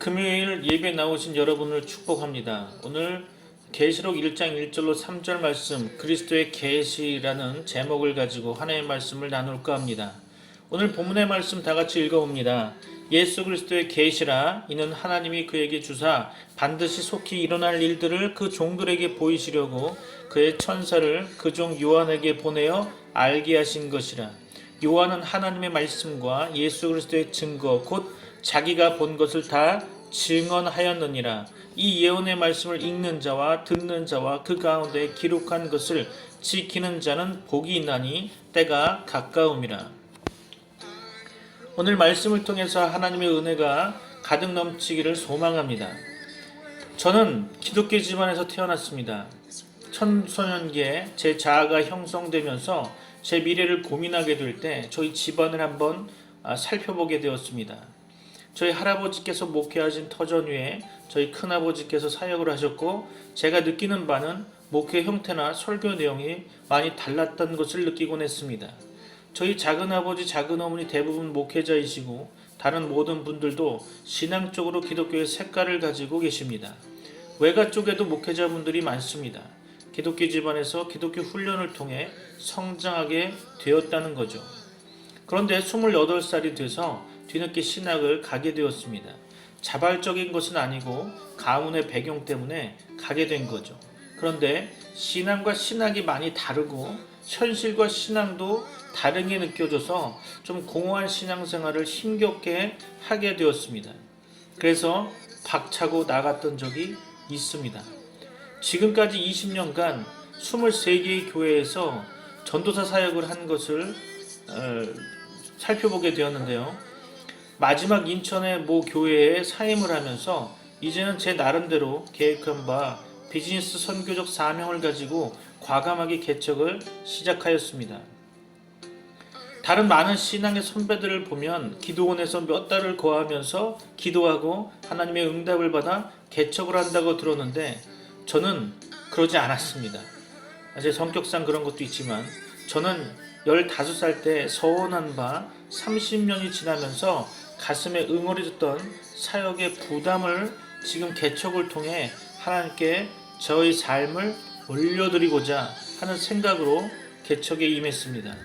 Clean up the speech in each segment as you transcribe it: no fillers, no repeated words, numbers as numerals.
금요일 예배 나오신 여러분을 축복합니다. 오늘 계시록 1장 1절로 3절 말씀 그리스도의 계시라는 제목을 가지고 하나의 말씀을 나눌까 합니다. 오늘 본문의 말씀 다 같이 읽어봅니다. 예수 그리스도의 계시라 이는 하나님이 그에게 주사 반드시 속히 일어날 일들을 그 종들에게 보이시려고 그의 천사를 그 종 요한에게 보내어 알게 하신 것이라. 요한은 하나님의 말씀과 예수 그리스도의 증거 곧 자기가 본 것을 다 증언하였느니라. 이 예언의 말씀을 읽는 자와 듣는 자와 그 가운데 기록한 것을 지키는 자는 복이 있나니 때가 가까움이라. 오늘 말씀을 통해서 하나님의 은혜가 가득 넘치기를 소망합니다. 저는 기독교 집안에서 태어났습니다. 청소년기에 제 자아가 형성되면서 제 미래를 고민하게 될 때 저희 집안을 한번 살펴보게 되었습니다. 저희 할아버지께서 목회하신 터전 위에 저희 큰아버지께서 사역을 하셨고, 제가 느끼는 바는 목회 형태나 설교 내용이 많이 달랐던 것을 느끼곤 했습니다. 저희 작은아버지 작은어머니 대부분 목회자이시고 다른 모든 분들도 신앙적으로 기독교의 색깔을 가지고 계십니다. 외가 쪽에도 목회자분들이 많습니다. 기독교 집안에서 기독교 훈련을 통해 성장하게 되었다는 거죠. 그런데 28살이 돼서 뒤늦게 신학을 가게 되었습니다. 자발적인 것은 아니고 가문의 배경 때문에 가게 된 거죠. 그런데 신앙과 신학이 많이 다르고 현실과 신앙도 다르게 느껴져서 좀 공허한 신앙생활을 힘겹게 하게 되었습니다. 그래서 박차고 나갔던 적이 있습니다. 지금까지 20년간 23개의 교회에서 전도사 사역을 한 것을 살펴보게 되었는데요. 마지막 인천의 모 교회에 사임을 하면서 이제는 제 나름대로 계획한 바 비즈니스 선교적 사명을 가지고 과감하게 개척을 시작하였습니다. 다른 많은 신앙의 선배들을 보면 기도원에서 몇 달을 거하면서 기도하고 하나님의 응답을 받아 개척을 한다고 들었는데 저는 그러지 않았습니다. 제 성격상 그런 것도 있지만 저는 15살 때 서원한 바 30년이 지나면서 가슴에 응어리졌던 사역의 부담을 지금 개척을 통해 하나님께 저의 삶을 올려드리고자 하는 생각으로 개척에 임했습니다.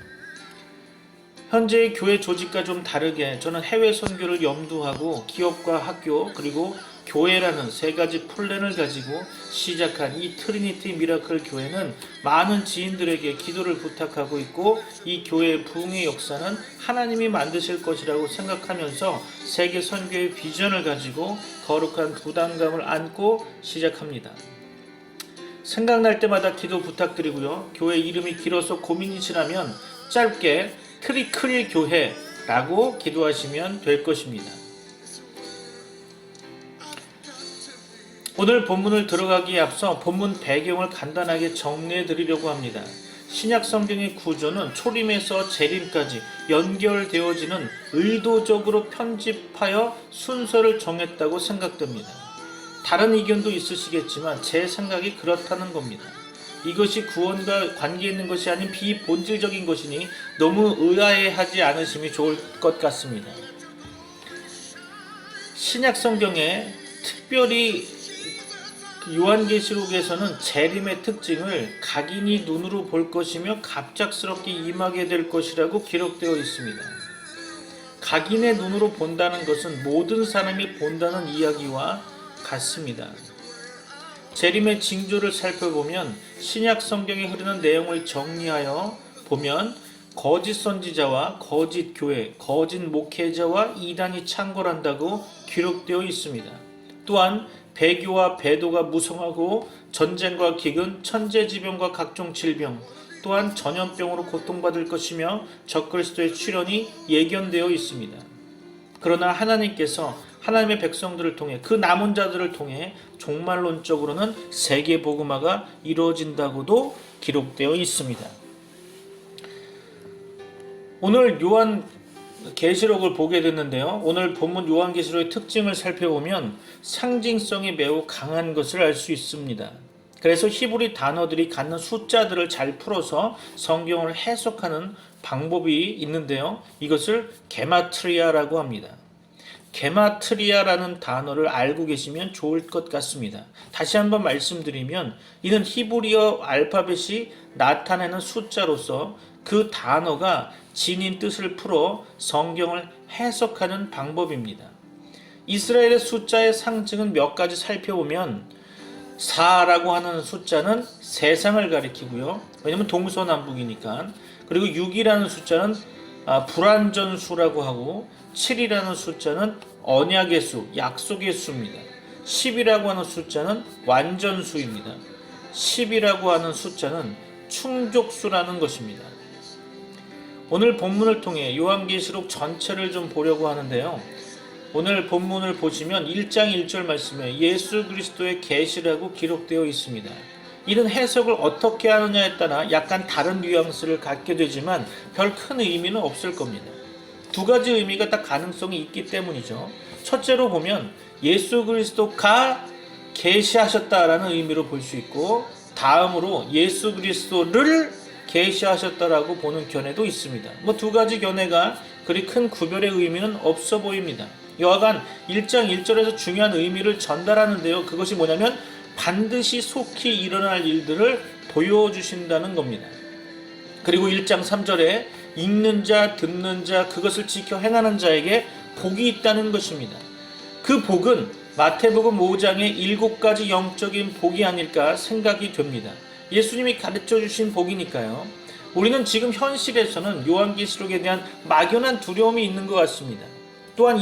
현재의 교회 조직과 좀 다르게 저는 해외 선교를 염두하고 기업과 학교 그리고 교회라는 세 가지 플랜을 가지고 시작한 이 트리니티 미라클 교회는 많은 지인들에게 기도를 부탁하고 있고, 이 교회의 부흥의 역사는 하나님이 만드실 것이라고 생각하면서 세계 선교의 비전을 가지고 거룩한 부담감을 안고 시작합니다. 생각날 때마다 기도 부탁드리고요. 교회 이름이 길어서 고민이시라면 짧게 트리클 교회라고 기도하시면 될 것입니다. 오늘 본문을 들어가기에 앞서 본문 배경을 간단하게 정리해 드리려고 합니다. 신약 성경의 구조는 초림에서 재림까지 연결되어지는 의도적으로 편집하여 순서를 정했다고 생각됩니다. 다른 의견도 있으시겠지만 제 생각이 그렇다는 겁니다. 이것이 구원과 관계 있는 것이 아닌 비본질적인 것이니 너무 의아해하지 않으심이 좋을 것 같습니다. 신약 성경에 특별히 요한계시록에서는 재림의 특징을 각인이 눈으로 볼 것이며 갑작스럽게 임하게 될 것이라고 기록되어 있습니다. 각인의 눈으로 본다는 것은 모든 사람이 본다는 이야기와 같습니다. 재림의 징조를 살펴보면 신약 성경에 흐르는 내용을 정리하여 보면 거짓 선지자와 거짓 교회, 거짓 목회자와 이단이 창궐한다고 기록되어 있습니다. 또한 배교와 배도가 무성하고 전쟁과 기근, 천재지병과 각종 질병, 또한 전염병으로 고통받을 것이며 적그리스도의 출현이 예견되어 있습니다. 그러나 하나님께서 하나님의 백성들을 통해 그 남은 자들을 통해 종말론적으로는 세계 복음화가 이루어진다고도 기록되어 있습니다. 오늘 요한계시록을 보게 됐는데요. 오늘 본문 요한계시록의 특징을 살펴보면 상징성이 매우 강한 것을 알 수 있습니다. 그래서 히브리 단어들이 갖는 숫자들을 잘 풀어서 성경을 해석하는 방법이 있는데요. 이것을 게마트리아라고 합니다. 게마트리아라는 단어를 알고 계시면 좋을 것 같습니다. 다시 한번 말씀드리면 이는 히브리어 알파벳이 나타내는 숫자로서 그 단어가 지닌 뜻을 풀어 성경을 해석하는 방법입니다. 이스라엘의 숫자의 상징은 몇 가지 살펴보면 4라고 하는 숫자는 세상을 가리키고요. 왜냐하면 동서남북이니까. 그리고 6이라는 숫자는 불완전수라고 하고 7이라는 숫자는 언약의 수, 약속의 수입니다. 10이라고 하는 숫자는 완전수입니다. 10이라고 하는 숫자는 충족수라는 것입니다. 오늘 본문을 통해 요한계시록 전체를 좀 보려고 하는데요. 오늘 본문을 보시면 1장 1절 말씀에 예수 그리스도의 계시라고 기록되어 있습니다. 이런 해석을 어떻게 하느냐에 따라 약간 다른 뉘앙스를 갖게 되지만 별 큰 의미는 없을 겁니다. 두 가지 의미가 다 가능성이 있기 때문이죠. 첫째로 보면 예수 그리스도가 계시하셨다라는 의미로 볼 수 있고, 다음으로 예수 그리스도를 계시하셨다라고 보는 견해도 있습니다. 두 가지 견해가 그리 큰 구별의 의미는 없어 보입니다. 여하간 1장 1절에서 중요한 의미를 전달하는데요. 그것이 뭐냐면 반드시 속히 일어날 일들을 보여주신다는 겁니다. 그리고 1장 3절에 읽는 자, 듣는 자, 그것을 지켜 행하는 자에게 복이 있다는 것입니다. 그 복은 마태복음 5장의 7가지 영적인 복이 아닐까 생각이 됩니다. 예수님이 가르쳐 주신 복이니까요. 우리는 지금 현실에서는 요한계시록에 대한 막연한 두려움이 있는 것 같습니다. 또한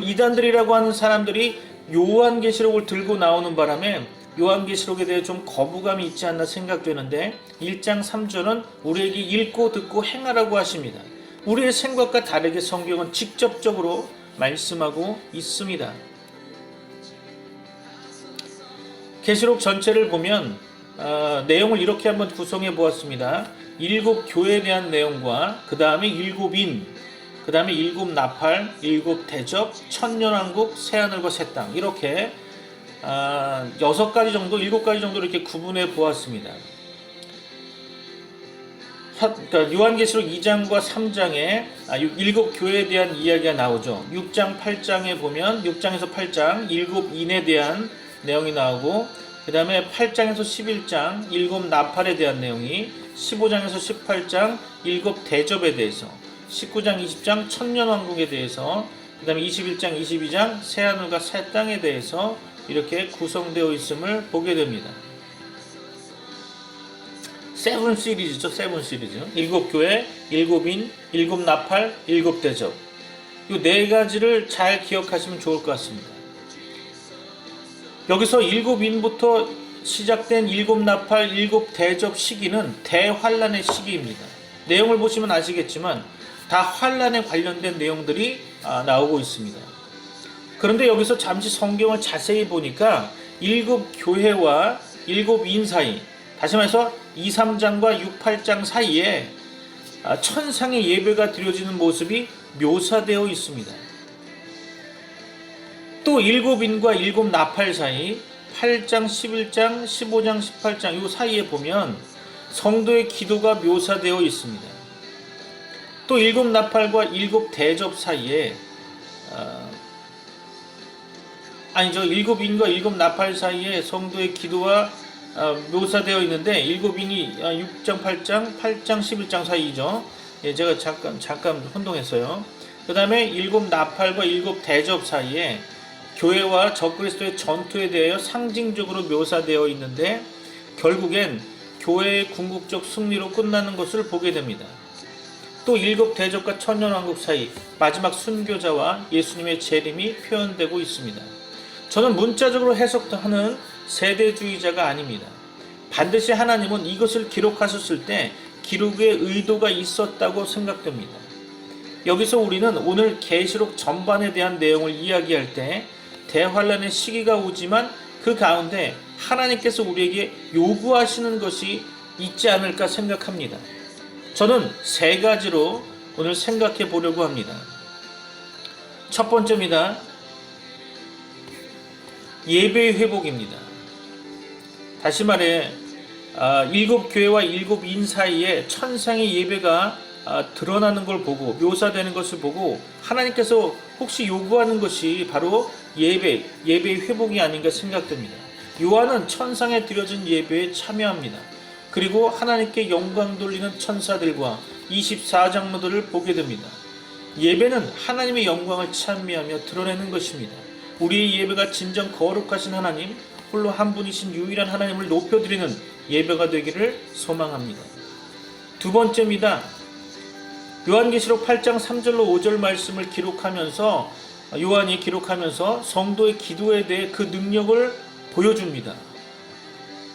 이단들이라고 하는 사람들이 요한계시록을 들고 나오는 바람에 요한계시록에 대해 좀 거부감이 있지 않나 생각되는데, 1장 3절은 우리에게 읽고 듣고 행하라고 하십니다. 우리의 생각과 다르게 성경은 직접적으로 말씀하고 있습니다. 계시록 전체를 보면 내용을 이렇게 한번 구성해 보았습니다. 7 교회에 대한 내용과 그 다음에 7인, 그 다음에 7 나팔, 7 대접, 천년왕국, 새하늘과 새 땅, 이렇게 6가지 정도, 7가지 정도 이렇게 구분해 보았습니다. 그러니까 요한계시록 2장과 3장에 7 교회에 대한 이야기가 나오죠. 6장 8장에 보면 6장에서 8장 7인에 대한 내용이 나오고, 그 다음에 8장에서 11장 7 나팔에 대한 내용이, 15장에서 18장 7 대접에 대해서, 19장 20장 천년왕국에 대해서, 그 다음에 21장 22장 새하늘과 새 땅에 대해서 이렇게 구성되어 있음을 보게 됩니다. 세븐 시리즈죠. 세븐 시리즈. 7 교회, 7인, 7 나팔, 7 대접. 이 4가지를 잘 기억하시면 좋을 것 같습니다. 여기서 7인부터 시작된 7 나팔, 7 대접 시기는 대환란의 시기입니다. 내용을 보시면 아시겠지만 다 환란에 관련된 내용들이 나오고 있습니다. 그런데 여기서 잠시 성경을 자세히 보니까 7 교회와 7인 사이, 다시 말해서 2, 3장과 6, 8장 사이에 천상의 예배가 드려지는 모습이 묘사되어 있습니다. 또 7인과 7 나팔 사이 8장, 11장, 15장, 18장 이 사이에 보면 성도의 기도가 묘사되어 있습니다. 또 7 나팔과 7 대접 사이에 7인과 7 나팔 사이에 성도의 기도가 묘사되어 있는데, 7인이 6장, 8장, 8장, 11장 사이죠. 제가 잠깐 혼동했어요. 그 다음에 7 나팔과 7 대접 사이에 교회와 적그리스도의 전투에 대하여 상징적으로 묘사되어 있는데, 결국엔 교회의 궁극적 승리로 끝나는 것을 보게 됩니다. 또 7 대접과 천년왕국 사이 마지막 순교자와 예수님의 재림이 표현되고 있습니다. 저는 문자적으로 해석하는 세대주의자가 아닙니다. 반드시 하나님은 이것을 기록하셨을 때 기록의 의도가 있었다고 생각됩니다. 여기서 우리는 오늘 계시록 전반에 대한 내용을 이야기할 때 대환란의 시기가 오지만 그 가운데 하나님께서 우리에게 요구하시는 것이 있지 않을까 생각합니다. 저는 3가지로 오늘 생각해 보려고 합니다. 첫 번째입니다. 예배의 회복입니다. 다시 말해 7 교회와 7인 사이에 천상의 예배가 드러나는 걸 보고, 묘사되는 것을 보고 하나님께서 혹시 요구하는 것이 바로 예배의 회복이 아닌가 생각됩니다. 요한은 천상에 드려진 예배에 참여합니다. 그리고 하나님께 영광 돌리는 천사들과 24장로들을 보게 됩니다. 예배는 하나님의 영광을 찬미하며 드러내는 것입니다. 우리의 예배가 진정 거룩하신 하나님, 홀로 한 분이신 유일한 하나님을 높여드리는 예배가 되기를 소망합니다. 두 번째입니다. 요한계시록 8장 3절로 5절 말씀을 요한이 기록하면서 성도의 기도에 대해 그 능력을 보여줍니다.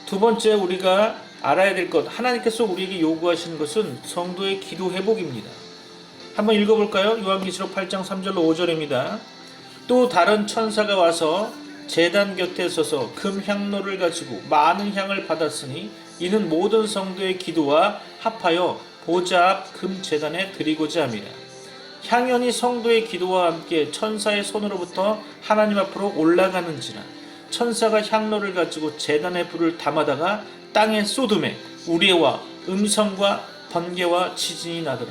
두 번째 우리가 알아야 될 것, 하나님께서 우리에게 요구하시는 것은 성도의 기도 회복입니다. 한번 읽어볼까요? 요한계시록 8장 3절로 5절입니다. 또 다른 천사가 와서 제단 곁에 서서 금 향로를 가지고 많은 향을 받았으니 이는 모든 성도의 기도와 합하여 보좌 앞 금 제단에 드리고자 함이라. 향연이 성도의 기도와 함께 천사의 손으로부터 하나님 앞으로 올라가는지라. 천사가 향로를 가지고 제단에 불을 담아다가 땅에 쏟음에 우레와 음성과 번개와 지진이 나더라.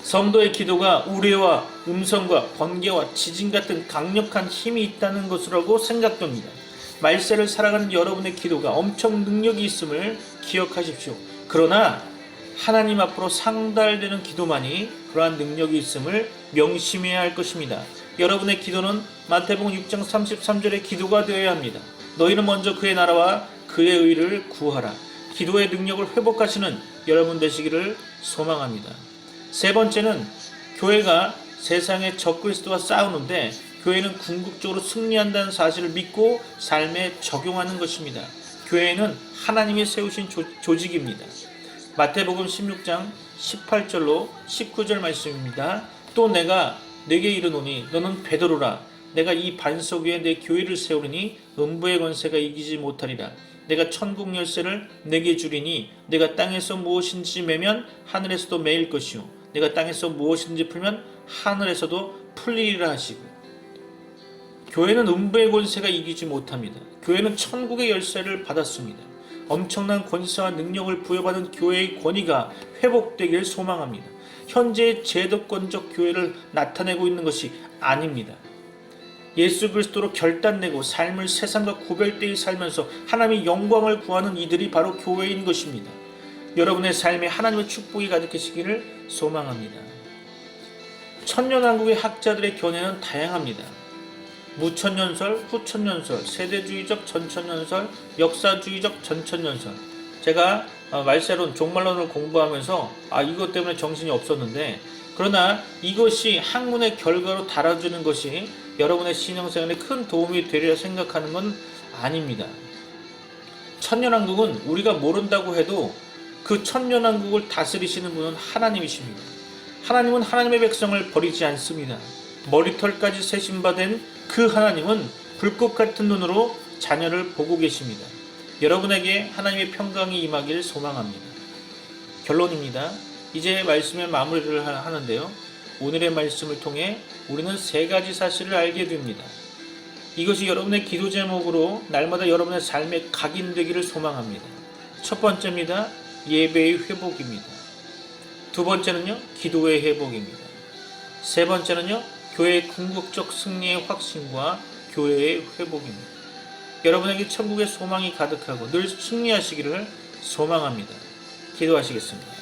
성도의 기도가 우레와 음성과 번개와 지진 같은 강력한 힘이 있다는 것이라고 생각됩니다. 말세를 살아가는 여러분의 기도가 엄청 능력이 있음을 기억하십시오. 그러나 하나님 앞으로 상달되는 기도만이 그러한 능력이 있음을 명심해야 할 것입니다. 여러분의 기도는 마태복음 6장 33절의 기도가 되어야 합니다. 너희는 먼저 그의 나라와 그의 의를 구하라. 기도의 능력을 회복하시는 여러분 되시기를 소망합니다. 세 번째는 교회가 세상의 적그리스도와 싸우는데 교회는 궁극적으로 승리한다는 사실을 믿고 삶에 적용하는 것입니다. 교회는 하나님이 세우신 조직입니다. 마태복음 16장 18절로 19절 말씀입니다. 또 내가 네게 이르노니 너는 베드로라. 내가 이 반석 위에 내 교회를 세우리니 음부의 권세가 이기지 못하리라. 내가 천국 열쇠를 내게 주리니 내가 땅에서 무엇인지 매면 하늘에서도 매일 것이요 내가 땅에서 무엇인지 풀면 하늘에서도 풀리리라 하시고, 교회는 음부의 권세가 이기지 못합니다. 교회는 천국의 열쇠를 받았습니다. 엄청난 권세와 능력을 부여받은 교회의 권위가 회복되길 소망합니다. 현재의 제도권적 교회를 나타내고 있는 것이 아닙니다. 예수 그리스도로 결단내고 삶을 세상과 구별되이 살면서 하나님의 영광을 구하는 이들이 바로 교회인 것입니다. 여러분의 삶에 하나님의 축복이 가득하시기를 소망합니다. 천년왕국의 학자들의 견해는 다양합니다. 무천년설, 후천년설, 세대주의적 전천년설, 역사주의적 전천년설. 제가 말세론, 종말론을 공부하면서 이것 때문에 정신이 없었는데, 그러나 이것이 학문의 결과로 달아주는 것이 여러분의 신앙생활에 큰 도움이 되리라 생각하는 건 아닙니다. 천년왕국은 우리가 모른다고 해도 그 천년왕국을 다스리시는 분은 하나님이십니다. 하나님은 하나님의 백성을 버리지 않습니다. 머리털까지 세심받은 그 하나님은 불꽃 같은 눈으로 자녀를 보고 계십니다. 여러분에게 하나님의 평강이 임하길 소망합니다. 결론입니다. 이제 말씀의 마무리를 하는데요. 오늘의 말씀을 통해 우리는 세 가지 사실을 알게 됩니다. 이것이 여러분의 기도 제목으로 날마다 여러분의 삶에 각인되기를 소망합니다. 첫 번째입니다. 예배의 회복입니다. 두 번째는요, 기도의 회복입니다. 세 번째는요, 교회의 궁극적 승리의 확신과 교회의 회복입니다. 여러분에게 천국의 소망이 가득하고 늘 승리하시기를 소망합니다. 기도하시겠습니다.